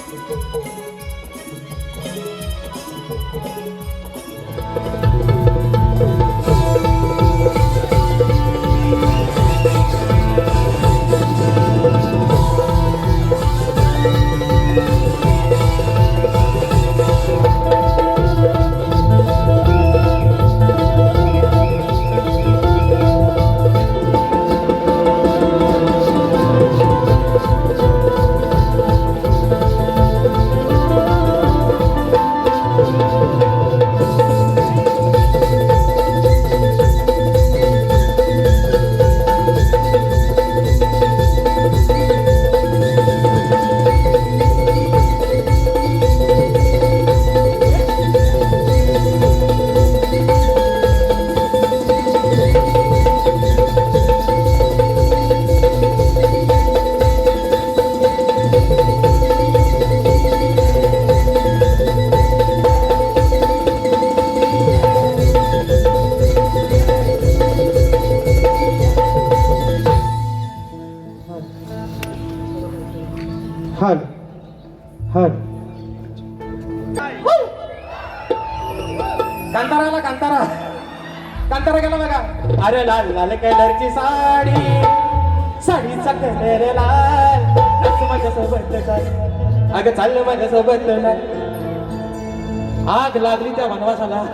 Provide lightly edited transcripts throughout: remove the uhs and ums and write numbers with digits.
हल हल कांताराला कांतारा कांतारा गेला बघा. अरे लाल लाल कलरची साडी साडीचा कलर लाल नाच माझ्यासोबत चाल अगं चाललं माझ्यासोबत आग लागली त्या वनवासाला.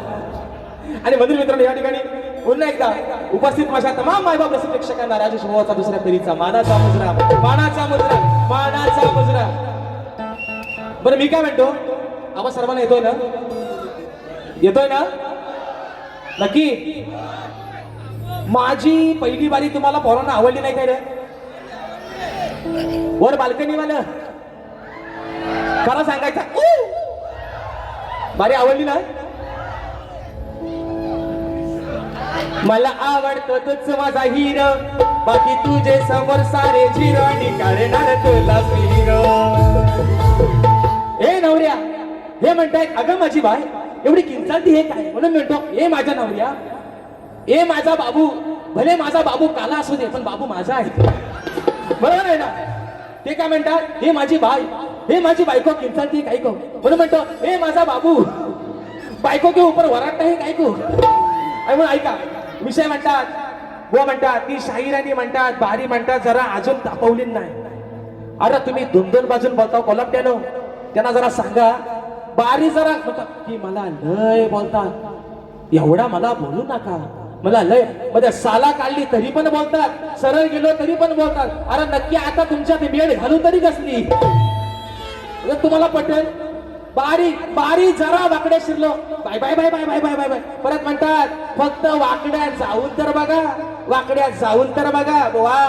आणि मंदिर मित्रांनो या ठिकाणी पुन्हा एकदा उपस्थित माझ्या तमाम मायबाप रसिक प्रेक्षकांना राजेश भावाचा दुसऱ्या फेरीचा मानाचा मुजरा मानाचा मुजरा मानाचा मुजरा. बरं मी काय म्हणतो आवाज सर्वांना येतोय ना येतोय ना नक्की. माझी पहिली बारी तुम्हाला पोरांना आवडली नाही काय रे वर बाल्कनी वाला खरं सांगायचा बारी आवडली ना. मला आवडतो तूच माझा हिरो बाकी तुझे समोर सारे झिरो आणि काढणार तुला हिरो. ए नवऱ्या हे म्हणताय अगं माझी बाय एवढी किंचाळती हे काय म्हणून म्हणतो ए माझ्या नवऱ्या ए माझा बाबू भले माझा बाबू काला असू दे पण बाबू माझा आहे बरोबर आहे ना. ते काय म्हणतात हे माझी बाय हे माझी बायको किंचाळती काय को म्हणून म्हणतो ए माझा बाबू बायको के ऊपर वराटता हे काय को. म्हणून ऐका विषय म्हणतात वो म्हणतात ती शाहिरानी म्हणतात बारी म्हणतात जरा अजून तापवली नाही. अरे तुम्ही दोन दोन बाजून बोलता कोलमट्यानो त्यांना जरा सांगा बारी जरा की मला लय बोलतात एवढा मला बोलू नका मला लय मध्ये साला काढली तरी पण बोलतात सरळ गेलो तरी पण बोलतात. अरे नक्की आता तुमच्या मेळ घालून तरी कसली तुम्हाला पटेल. बारी बारी जरा वाकड्या शिरलो bye bye bye bye bye bye bye bye परत म्हणतात फक्त वाकड्या जाऊन तर बघा वाकड्या जाऊन तर बघा वा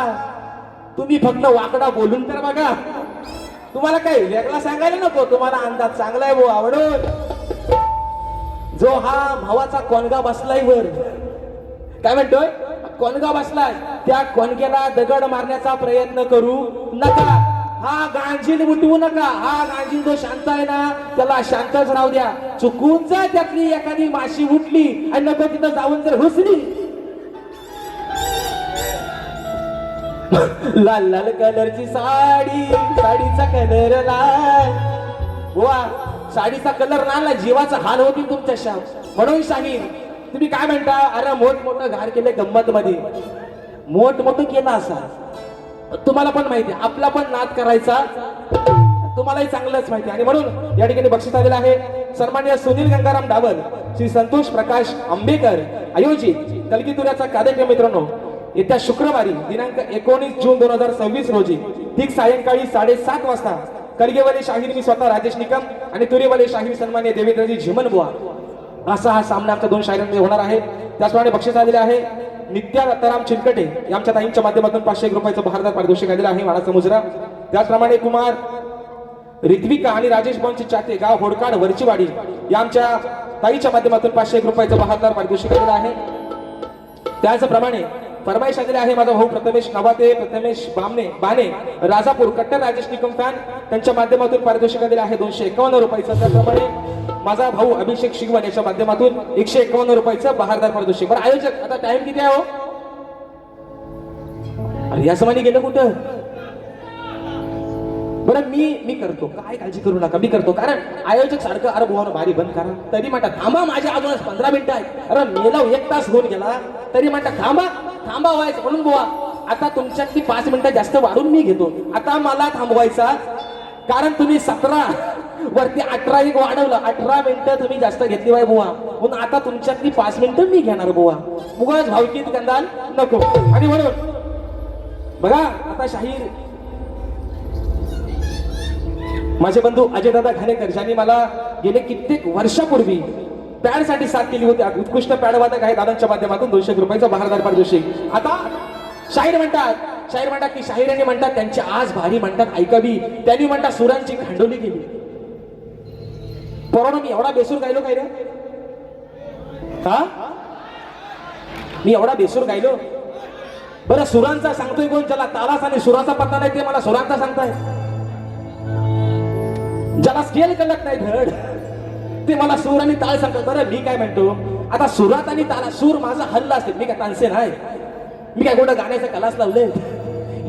तुम्ही फक्त वाकडा बोलून तर बघा. तुम्हाला काही वेगळा सांगायला नको तुम्हाला अंदाज चांगला आहे भाऊ आवडून. जो हा भावाचा कोणगा बसलाय वर काय म्हणतोय कोणगा बसलाय त्या कोणग्याला दगड मारण्याचा प्रयत्न करू नका. हा गांजील उठवू नका. हा गांजील जो शांत आहे ना त्याला शांतच राहू द्या. चुकून जर त्यातली एखादी माशी उठली आणि नको तिथं जाऊन जर घुसली लाल लाल कलरची साडी साडीचा कलर लाल वा साडीचा कलर लाल जीवाचा हाल होती तुमच्या शाम. म्हणून शाहीर तुम्ही काय म्हणता अरे मोठमोठं घार केले गंमत मध्ये मोठमोठं केलं असा तुम्हाला पण माहिती आपला पण नाद करायचा तुम्हालाही चांगलंच माहिती. आणि म्हणून या ठिकाणी बक्षीस आलेलं आहे सन्माननीय सुनील गंगाराम डावल श्री संतोष प्रकाश आंबेकर आयोजित कलगीतुऱ्याचा कार्यक्रम मित्रांनो येत्या शुक्रवारी दिनांक 19 जून 2026 रोजी ठीक सायंकाळी 7:30 वाजता कलगीवाले शाहीर मी स्वतः राजेश निकम आणि तुरेवाले शाहीर सन्माननीय देवेंद्रजी झिमनबुवा असा हा सामना आमच्या दोन शाहिरांमध्ये होणार आहे. त्याचप्रमाणे बक्षीस आलेले आहे नित्या दत्ताराम चिलकटे यांच्या ताईंच्या माध्यमातून 501 रुपयाचं भारतात पारितोषिक आलेलं आहे मानाचा मुजरा. त्याचप्रमाणे कुमार रित्विका आणि राजेश भाऊंची चाते गाव होडकाड वरचीवाडी या आमच्या ताईच्या माध्यमातून 501 रुपयाचं भारतात पारितोषिक आलेलं आहे. त्याचप्रमाणे फरमाईश आलेली आहे माझा भाऊ प्रथमेश नवाते प्रथमेश बाने राजापूर कट्टर राजेश निकम फॅन त्यांच्या माध्यमातून पारितोषिक आलेलं आहे 251 रुपयाचं. त्याचप्रमाणे माझा भाऊ अभिषेक शिगवण याच्या माध्यमातून 151 रुपयाचं बहारदार पारितोषिक. बरं आयोजक आता टाइम किती आहे हो अरे या समानी गेलं कुठं बरं मी करतो, काय काळजी करू नका, मी करतो. कारण आयोजक सारखं अरे बुवा भारी बंद करा, तरी म्हणतात थांबा, माझ्या अजूनच 15 मिनिटं आहेत. अरे मेला 1 तास होऊन गेला तरी म्हणतात थांबा व्हायचं. म्हणून बुवा आता तुमच्यातली 5 मिनिटं जास्त वाढून मी घेतो. आता मला थांबवायचा, कारण तुम्ही 17 वरती 18 एक वाढवलं, 18 मिनिटं तुम्ही जास्त घेतली बाय बुवा. म्हणून आता तुमच्यातली 5 मिनिटं मी घेणार बुवा. उगाच भावकीत गंधाल नको. आणि म्हणून बघा आता शाहीर माझे बंधू अजयदादा घाणेकर, ज्यांनी मला गेले कित्येक वर्षापूर्वी पॅडसाठी साथ केली होती. उत्कृष्ट पॅडवादक आहे दादांच्या माध्यमातून 200 रुपयाचा बहारदार पारितोषिक. आता शाहीर म्हणतात की शाहिरांनी म्हणतात त्यांचे आज भारी म्हणतात ऐकावी, त्यांनी म्हणतात सुरांची खांडोली केली. पोरांनो मी एवढा बेसूर गायलो काय रे? हा मी एवढा बेसूर गायलो? बरं सुरांचा सांगतोय कोण? ज्याला तालाच आणि सुराचा पत्ता नाही ते मला सुरांचा सांगताय. ज्याला स्केल कळत नाही धड ते मला सूर आणि ताल सांगतात. बरं मी काय म्हणतो, आता सुरात आणि ताला सूर माझा हल्ला असते. मी काय तानसे नाही, मी काय गोडं गाण्याचा क्लास लावले?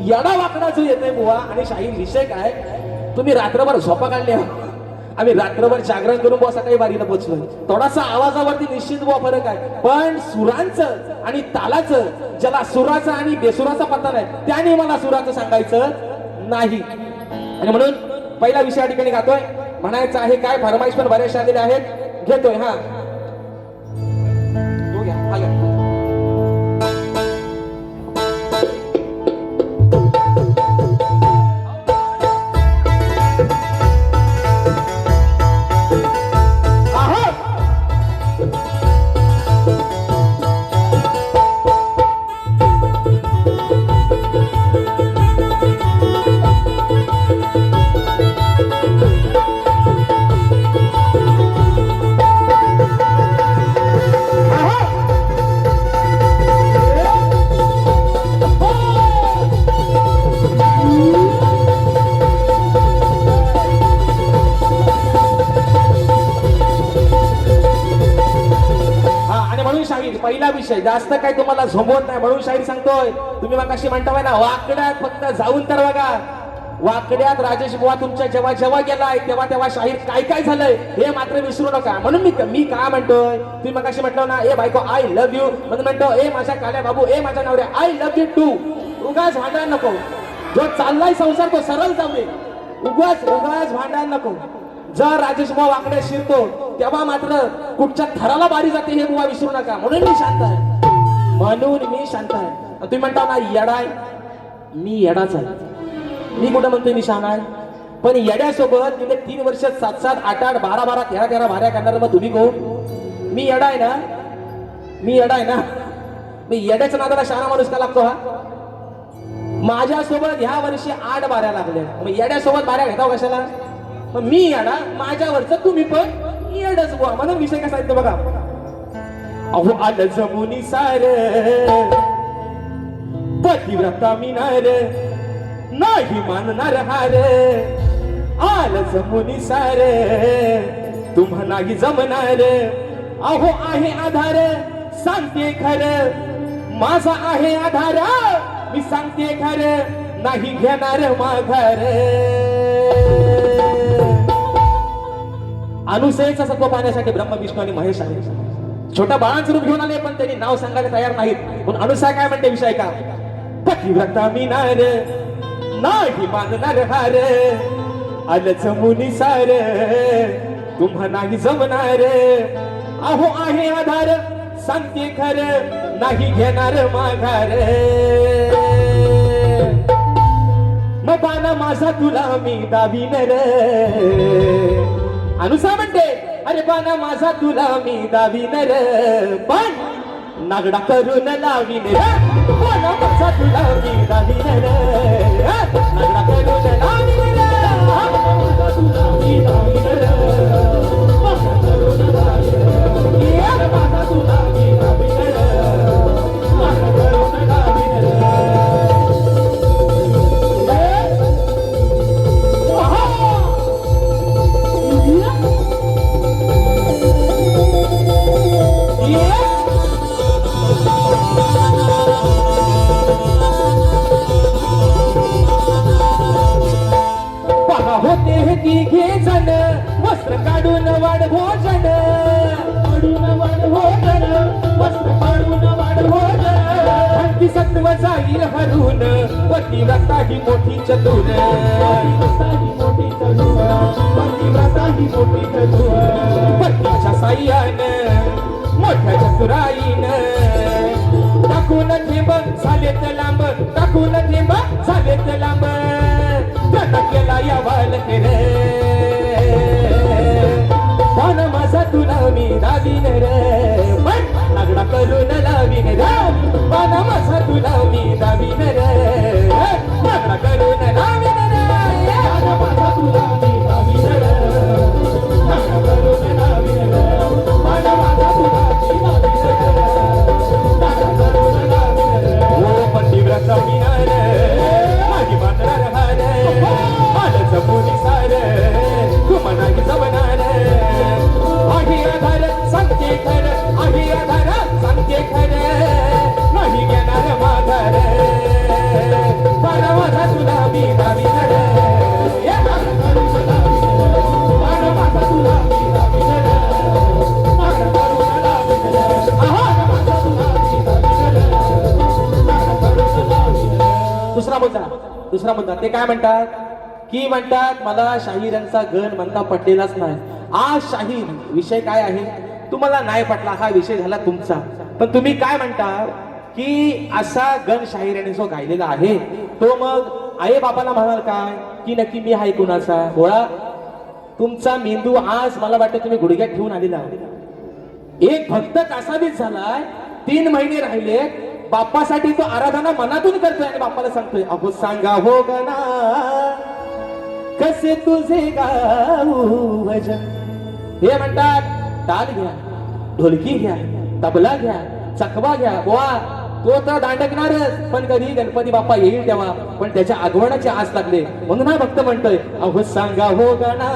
येडा वाकडा जो येतोय बुवा. आणि शाहीर विषय काय, तुम्ही रात्रभर झोपा काढल्या, आम्ही रात्रभर जागरण करून बुवा सकाळी बारीला पोहोचलोय. थोडासा आवाजावरती निश्चित बुवा फरक आहे, पण सुरांचं आणि तालाचं, ज्याला सुराचा आणि बेसुराचा पत्ता नाही त्याने मला सुराचं सांगायचं नाही. आणि म्हणून पहिला विषय या ठिकाणी गातोय. म्हणायचं आहे काय, फरमाईश पण बऱ्याचशा आलेल्या आहेत, घेतोय. हा तो घ्या, हा घ्या. पहिला विषय जास्त काय तुम्हाला झोंबवत नाही म्हणून शाहीर सांगतोय. तुम्ही मग कशी म्हणता ना वाकड्यात फक्त जाऊन तर बघा, वाकड्यात राजेश बुवा तुमच्या जेव्हा जेव्हा गेलाय तेव्हा शाहीर काय काय झालंय हे मात्र विसरू नका. म्हणून मी का म्हणतोय, तुम्ही मग कशी म्हटलं ना ए बायको आय लव्ह यू, म्हणून म्हणतो ए माझ्या काल्या बाबू, ए माझ्या नवऱ्या आय लव्ह यू टू. उगाच भांडण नको, जो चाललाय संसार तो सरळ जाऊ दे. उगाच भांडण नको. जर राजेश बुवा वाकडे शिरतो तेव्हा मात्र कुठच्या थराला बारी जाते हे बुवा विसरू नका. म्हणून मी शांत आहे. तुम्ही म्हणता ना येडाय, मी येडाच आहे. मी कुठं म्हणतोय मी शहाणा आहे? पण येड्यासोबत गेले 3 वर्ष 7-7, 8-8, 12-12, 13-13 भाऱ्या करणार. मग तुम्ही कोण? मी येडा आहे ना? मी येड्याच्या नादाला शहाणा माणूस का लागतो? हा माझ्यासोबत ह्या वर्षी 8 भाऱ्या लागल्या, मग येड्यासोबत भाऱ्या घेताव कशाला? मग मी येडा, माझ्यावरच तुम्ही पण येडच बुवा. म्हणून विषय कसा येतो बघा. अहो आलं जमुनी सार पतिव्रता मिनार नाही मानणार हार. आलं जमुनी सार तुम्हा नाही जमणार. अहो आहे आधार सांगते खरं, माझा आहे आधार मी सांगते खरं, नाही घेणार माघार. अनुसयेचा सत्व पाहण्यासाठी ब्रह्म विष्णू आणि महेश आहे. छोट्या बाळांचं रूप घेऊन आले पण त्यांनी नाव सांगायला तयार नाहीत. पण अनुसया काय म्हणते विषय का, पतिव्रता मिनार नाही मानणार हार. आलं जमुनी सार तुम्हा नाही जमणार. अहो आहे आधार सांगते खरं, नाही घेणार माघार. मग पाना माझा तुला मी दाबीन रे. अनुसा म्हणते अरे पाना माझा तुला मी दाबीन रे, पण नागडा करून लावीन रे. पाना माझा तुला मी दाबीन रे, नागडा करून लावीन रे. माझा तुला मी दाबीन रे, नागडा करून लावीन रे. माझा तुला मी दाबीन रे, नागडा करून लावीन रे. भोजन पाडून वाढ भोजन वस्त्र पाडून वाढ भोजन आणखी सत्व जाईल हरून पतिव्रता ही मोठी चतुर मोठी चतुर पतिव्रता ही मोठी चतुर पतीच्या साह्यानं मोठ्या चतुराईनं टाकून थेंब झालेत लांब टाकून थेंब झालेत लांब त्यानं केला या बालकेर पण माझा तुला मी दाबीन रे पण लागडा करून लावीन रे पण माझा तुला मी दाबीन रे लागडा करून लावीन रे माझा तुला मी दाबीन रे लागडा करून लावीन रे पण माझा तुला मी दाबीन रे लागडा करून लावीन रे ओ पतिव्रता विना रे माझी मात्र हार आलंच पोली सार तू मनाची जमणार आहे आधार सांगते खरं आहे आधार सांगते खरं नाही घेणार माघार पण माझा तुला मी दाबी धर माझा तुला मी दाबी दुसरा मुद्दा ते काय म्हणतात की म्हणतात मला शाहिरांचा गण म्हणता पडलेलाच नाही आज शाहीर विषय काय आहे तुम्हाला नाही पटला हा विषय झाला तुमचा पण तुम्ही काय म्हणता की असा गण शाहिराने जो गायलेला आहे तो मग आई बाबाला म्हणाल काय की नक्की मी हाय कुणाचा बोळा तुमचा मेंदू आज मला वाटतं तुम्ही गुडघ्यात ठेवून आलेला एक भक्त कासावीस झालाय 3 महिने राहिले बाप्पासाठी तो आराधना मनातून करतोय आणि बाप्पाला सांगतोय अहो सांगा हो गणा कसे तुझे गाऊ भजन हे म्हणतात ताल घ्या ढोलकी घ्या तबला घ्या चकवा घ्या बुवा तो तर दांडकणारच पण कधी गणपती बाप्पा येईल तेव्हा पण त्याच्या आगमनाची आस लागले म्हणून हा भक्त म्हणतोय अहो सांगा हो गणा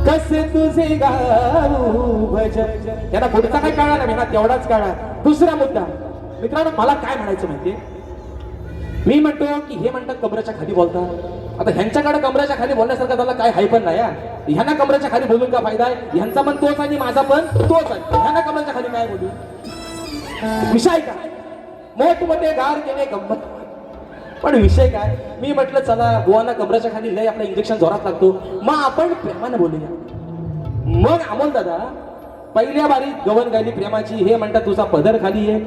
कसे तुझे गाऊ भजन त्याला पुढचा काय काळा नाही ना तेवढाच काळा दुसरा मुद्दा मित्रांनो मला काय म्हणायचं माहितीये मी म्हणतो की हे म्हणतात कमराच्या खाली बोलतात आता ह्यांच्याकडे कमराच्या खाली बोलण्यासारखं त्याला काय हाय पण नाही ह्यांना कमराच्या खाली बोलून का फायदा आहे ह्यांचा पण तोच आणि माझा पण तोच आहे ह्यांना कमराच्या खाली काय बोलू विषय काय मोठमोठे गार केले गंमत पण विषय काय मी म्हटलं चला बुवांना कमराच्या खाली लय आपला इंजेक्शन जोरात लागतो मग आपण प्रेमाने बोलूया मग अमोल दादा पहिल्या बारीत गवन गायली प्रेमाची हे म्हणतात तुझा पदर खाली आहे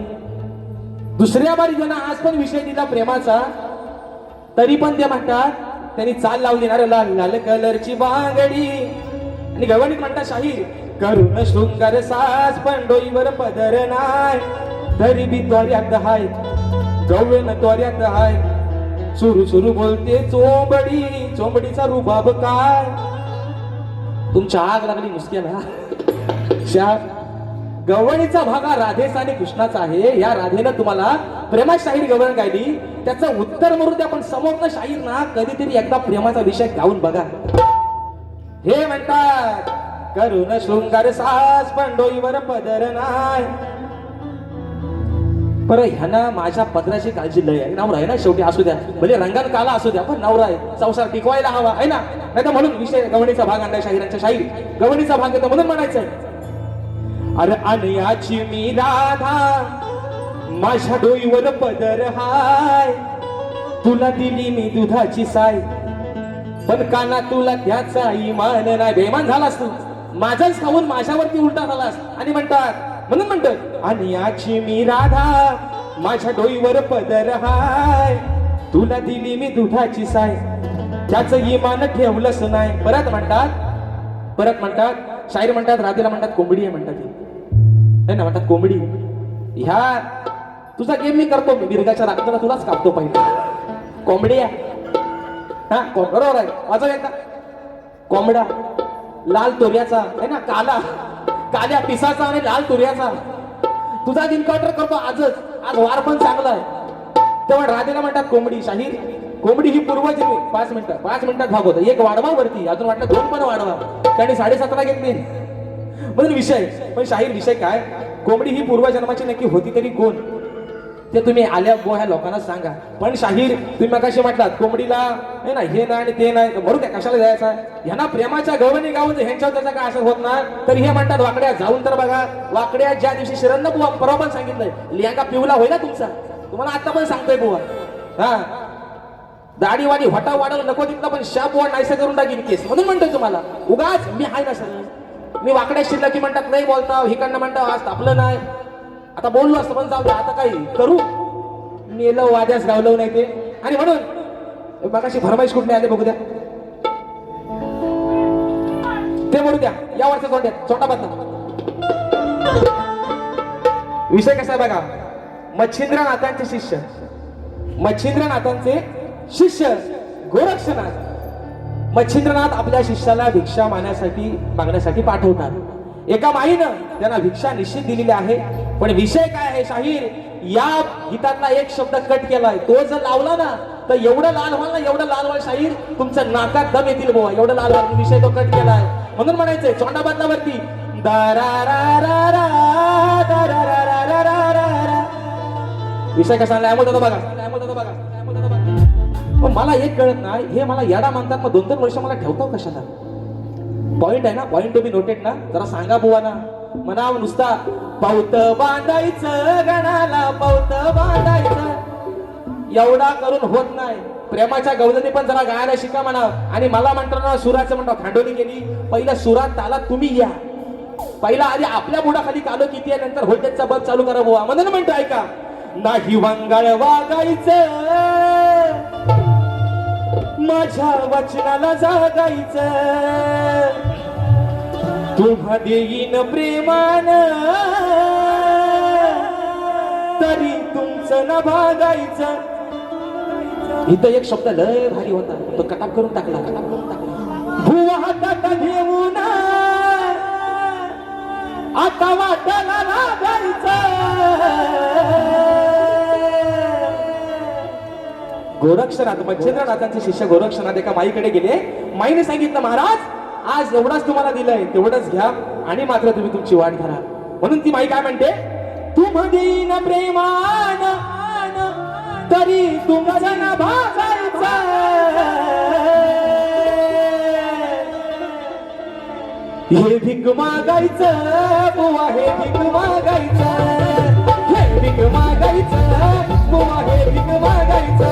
दुसऱ्या बारी ज्यांना आज पण विषय दिला प्रेमाचा तरी पण ते म्हणतात त्यांनी चाल लावली ना लाल लाल कलरची बांगडी आणि गवणीत म्हणतात शाहीर करून शृंगार साज पण डोईवर पदर नाय तरी बी त्वऱ्यात हाय गवळण त्वऱ्यात हाय सुरू सुरू बोलते चोंबडी चोंबडीचा रुबाब काय तुमच्या आग लागली मुसक्याला गवळणीचा भाग हा राधेचा आणि कृष्णाचा आहे या राधेनं तुम्हाला प्रेमाची शाहीर गवळण गायली त्याचं उत्तर म्हणून द्या पण समोरनं शाहीर ना कधीतरी एकदा प्रेमाचा विषय गाऊन बघा हे म्हणतात करून शृंगार साज पण डोईवर पदर नाय पर ह्यांना माझ्या पदराची काळजी लय आहे नवरा आहे ना शेवटी असू द्या भले रंगान काला असू द्या पण नवरा आहे संसार टिकवायला हवा आहे ना नाही तर म्हणून विषय गवणीचा भाग आणलाय शाहिरांच्या शाहीर गवणीचा भाग येतो म्हणून म्हणायचंय अरे अनयाची मी राधा माझ्या डोईवर पदर हाय तुला दिली मी दुधाची साय पण काना तुला त्याचा इमान नाही बेमान झालास तू माझाच खाऊन माझ्यावरती उलटा झालास आणि म्हणतात म्हणून म्हणतोय आणि याची मी राधा माझ्या डोईवर पदर हाय तुला दिली मी दुधाची साय त्याचं इमान ठेवलंच नाही परत म्हणतात शाहीर म्हणतात राधेला म्हणतात कोंबडी आहे म्हणतात ना म्हणतात कोंबडी ह्या तुझा गेम मी करतो मिरगाच्या राखताना तुलाच कापतो पाहिजे कोंबडी आहे हा बरोबर आहे माझा एकदा कोंबडा लाल तोऱ्याचा आहे ना काल्या पिसाचा आणि लाल तुऱ्याचा तुझा इन्काउंटर करतो आजच आज वार पण चांगला आहे तेव्हा राधेला म्हणतात कोंबडी शाहीर कोंबडी ही पूर्वजन्मी 5 मिनिटात भाग होता एक वाढवा वरती अजून वाटलं 2 पण वाढवा त्याने 7.5 घेतली म्हणून विषय पण शाहीर विषय काय कोंबडी ही पूर्वजन्माची नक्की होती तरी कोण ते तुम्ही आल्या बुवा ह्या लोकांना सांगा. पण शाहीर तुम्ही मगाशी म्हटलात कोंबडीला हे नाही हे नाही आणि ते नाही म्हणून त्या कशाला जायचं. ह्यांना प्रेमाच्या गवळणी गाऊन ह्यांच्यावर त्याचा काय असं होत नाही. तर हे म्हणतात वाकड्या जाऊन तर बघा. वाकड्या ज्या दिवशी शिरंद बुवा परवा पण सांगितलंय लिहांगा पिवला होय ना तुमचा. तुम्हाला आता पण सांगतोय बुवा. हा दाढी वाढी हटा वाढवलं नको तिथलं पण शाप वाढ नाहीसं करून टाकीन केस म्हणून म्हणतोय तुम्हाला. उगाच मी आहे ना सर मी वाकड्या शिरला की म्हणतात नाही बोलता हिकडनं म्हणता आज तापलं नाही. आता बोललो असतं पण जाऊ दे आता काही करू मेलं वाद्यास गावलं नाही ते. आणि म्हणून मगाशी फरमाईश कुठले आले बघू द्या ते म्हणू द्या या वरच्या तोंड्यात छोटा बदला. विषय कसा आहे बघा. मच्छिंद्रनाथांचे शिष्य मच्छिंद्रनाथांचे शिष्य गोरक्षनाथ. मच्छिंद्रनाथ आपल्या शिष्याला भिक्षा मागण्यासाठी पाठवतात. एका माईनं त्यांना भिक्षा निश्चित दिलेली आहे. पण विषय काय आहे शाहीर या गीतातला एक शब्द कट केलाय. तो जर लावला ना तर एवढं लाल व्हाल ना एवढं लाल व्हाल शाहीर तुमच्या नाकात दम येतील बुवा एवढं लाल व्हाल. विषय तो कट केलाय म्हणून म्हणायचंय चोंडा बदलावरती विषय कसा बघा. पण मला एक कळत नाही हे मला येडा मानतात मग 2-2 वर्ष मला ठेवतो कशाला. पॉइंट आहे ना पॉइंट टू बी नोटेड ना जरा सांगा बुवा ना. म्हणाव नुसता पाऊत बांधायचं गणाला पाऊत बांधायचं एवढा करून होत नाही. प्रेमाच्या गवळणी पण जरा गायला शिका म्हणाव. आणि मला म्हणतो ना सुराचं म्हणतो खांडोली गेली पहिल्या सुरात तालात तुम्ही या. पहिला आधी आपल्या बुडाखाली कालो किती आहे नंतर व्होल्टेजचा बल्ब चालू करा बुवा. म्हणून म्हणतो ऐका नाही वांगाळ वागायचं माझ्या वचनाला जागायचं तुझा देईन प्रेमान तरी तुमचं न भागायचं. इथं एक शब्द लय भारी होता तो कटाप करून टाकला. भुवा हातात घेऊन आता वाटायला लागायचं. गोरक्षनाथ मच्छिंद्रनाथांचे शिष्य गोरक्षनाथ एका माईकडे गेले. माईने सांगितलं महाराज आज एवढाच तुम्हाला दिलंय तेवढंच घ्या आणि मात्र तुम्ही तुमची वाट धरा. म्हणून ती माई काय म्हणते तुम्ही प्रेमान तरी तुमचं न भागायचं. हे भीक मागायचं बुवा हे भीक मागायचं हे भीक मागायचं बुवा हे भीक मागायचं.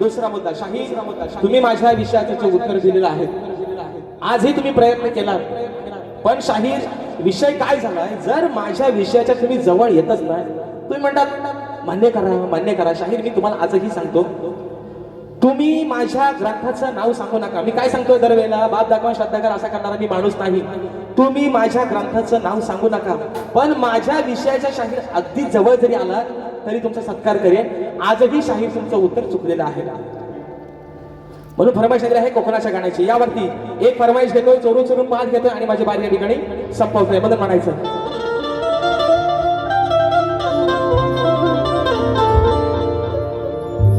दुसरा मुद्दा शाहीर तुम्ही माझ्या विषयाचे जे उत्तर दिलेलं आहे आजही तुम्ही प्रयत्न केला पण शाहीर विषय काय झालाय जर माझ्या विषयाच्या तुम्ही जवळ येतच नाही तुम्ही म्हणतात मान्य करा शाहीर मी तुम्हाला आजही सांगतो तुम्ही माझ्या ग्रंथाचं नाव सांगू नका मी काय सांगतोय दरवेळेला बाप दाखवा श्रद्धाकर असा करणारा मी माणूस नाही तुम्ही माझ्या ग्रंथाचं नाव सांगू नका पण माझ्या विषयाच्या शाहीर अगदी जवळ जरी आला तरी तुमचा सत्कार करेन आजही शाहीर तुमचं उत्तर चुकलेलं आहे म्हणून फरमाईश दिली आहे कोकणाच्या गाण्याची. यावरती एक फरमाईश घेतोय, चोरून चोरून पाहत घेतोय आणि माझी बारी या ठिकाणी संपवतोय. बदल म्हणायचं.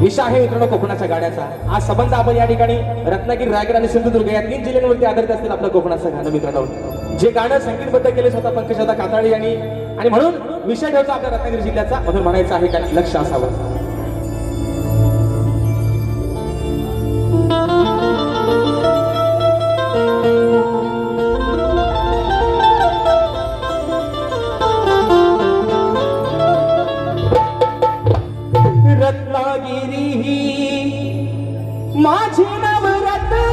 विषय आहे मित्रांनो कोकणाच्या गाण्याचा. आज संबंध आपण या ठिकाणी रत्नागिरी, रायगड आणि सिंधुदुर्ग या 3 जिल्ह्यांवरती आधारित असतील आपलं कोकणाचं गाणं मित्रांनो. जे गाणं संगीतबद्ध केले स्वतः पंकजदा काताळी यांनी, आणि म्हणून विषय ठेवतो आपल्या रत्नागिरी जिल्ह्याचा. म्हणून म्हणायचं आहे का लक्ष असावं. रत्नागिरी ही माझी नवरत्नांची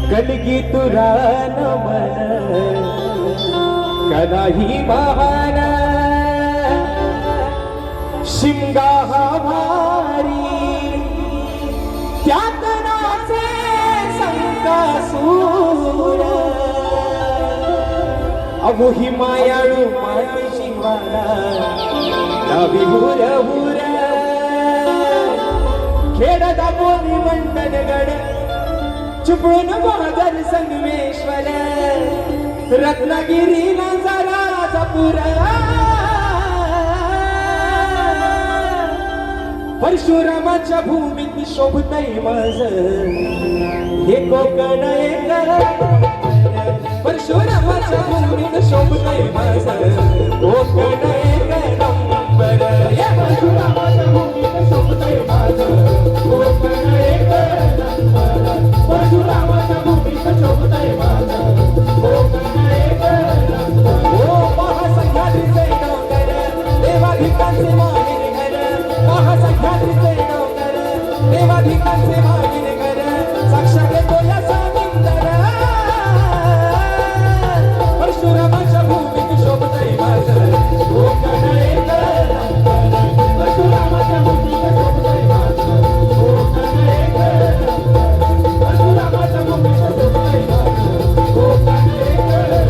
कलगी तुरा नमन कदाही महान शिमगा हा भारी त्यात नाचे संकासूर अहो ही मायाळू मातीची माला लावी हुर हुर खेळ दाबोली मंडनगड चुपळून बहादर संगमेश्वर रत्नागिरीला जरा जपूर परशुरामाच्या भूमीत शोभतय माझ हे कोकण एक परशुरामाच्या भूमीत शोभतय माझ कोकण एक नंबर. या परशुरामाच्या भूमीत शोभतय माझ कोकण एक नंबर. परशुरामाच्या भूमीत शोभतय माझ कोकण एक नंबर. ओ महासह्याद्रीचे डोंगर देवाधिकांचे माहीर घर महासह्याद्रीचे डोंगर देवाधिकांचे माहीर घर साक्षात येतो या साविंदर परशुरामाच्या भूमीत शोभतय माझ कोकण एक नंबर. परशुरामाच्या भूमीत शोभतय माझ कोकण एक नंबर. परशुरामाच्या भूमीत शोभतय माझ कोकण एक नंबर.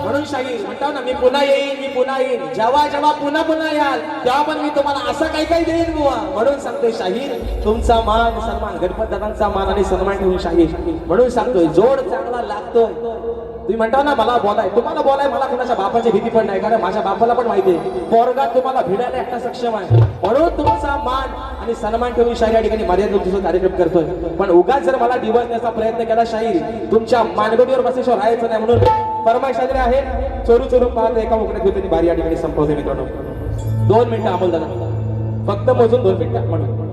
म्हणून शाहीर म्हणतो ना, मी पुन्हा येईन, मी पुन्हा येईन. जेव्हा जेव्हा पुन्हा पुन्हा याल तेव्हा पण मी तुम्हाला असं काही काही देईन बुवा. म्हणून सांगतोय शाहीर तुमचा मान सन्मान गणपत दादांचा मान आणि सन्मान ठेवून शाहीर म्हणून सांगतोय जोड चांगला लागतोय. तुम्ही म्हणता ना मला बोलाय, तुम्हाला बोलाय मला कुणाच्या बापाची भीती पण नाही, कारण माझ्या बापाला पण माहिती आहे पोरगा तुम्हाला भिडायला एकटा सक्षम आहे. म्हणून तुमचा मान आणि सन्मान ठेवून शाहीर या ठिकाणी मर्यादित तुमचा कार्यक्रम करतोय. पण उगाच जर मला डिवचण्याचा प्रयत्न केला शाहीर तुमच्या मानगडीवर बसल्याशिवाय राहायचं नाही. म्हणून फरमाईश आलेली आहे, चोरू चोरून पाहत एका मुकड्यात घेऊन त्यांनी बारी या ठिकाणी संपवते मित्रांनो. 2 मिनिटं अमोल दादा, फक्त मोजून 2 मिनिटं. म्हणून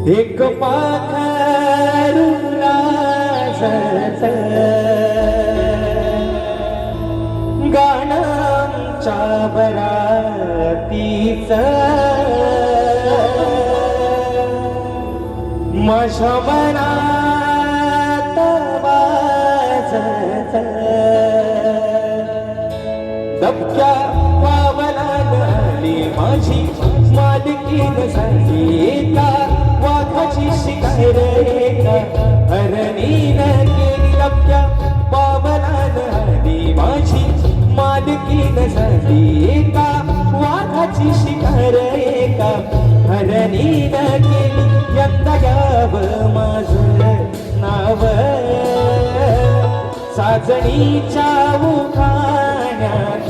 एक पाखरूला जात गाण्याच्या बरातीच माझ्या मनात वाजत दबक्या पावलांनी माझी मालकीन झाली का वाघाची शिकार एका हरणीन केली लपक्या पावलांनी माझी मालकीन झाली का वाघाची शिकार एका हरणीन केली यंदा गावं माझं नाव साजणीच्या उखाण्यात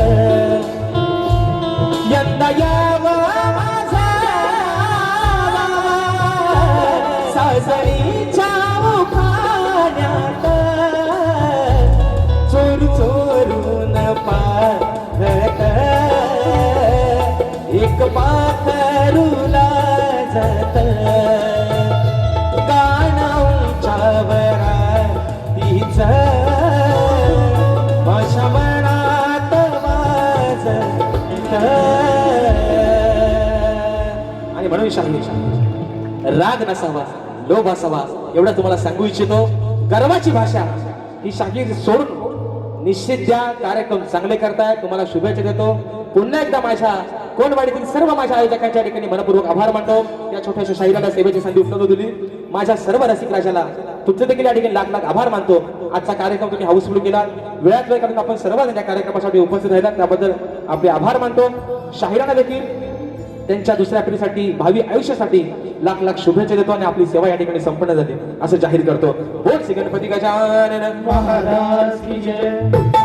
यंदा यावं साजणीच्या उखाण्यात चोर चोरून पाहत एक पाखरूला जात म्हणून शाहीर राग नसावा, लोभ असावा एवढं तुम्हाला सांगू इच्छितो. गर्वाची भाषा ही शाहीर सोडून निश्चित ज्या कार्यक्रम चांगले करताय तुम्हाला शुभेच्छा देतो. पुन्हा एकदा माझ्या कोणवाडीतील सर्व माझ्या आयोजकांच्या ठिकाणी मनपूर्वक आभार मानतो. या छोट्याशा शाहिराला सेवेची संधी उपलब्ध दिली. माझ्या सर्व रसिक राजाला तुमचे देखील या ठिकाणी लाख लाख आभार मानतो. आजचा कार्यक्रम तुम्ही हाऊसफुल केला. वेळात वेळ काढून आपण सर्वजण या कार्यक्रमासाठी उपस्थित राहिलात त्याबद्दल आपले आभार मानतो. शाहिरांना देखील त्यांच्या दुसऱ्या पिढीसाठी भावी आयुष्यासाठी लाख लाख शुभेच्छा देतो आणि आपली सेवा या ठिकाणी संपन्न झाली असं जाहीर करतो. बोल श्री गणपती गजानन महाराज की जय.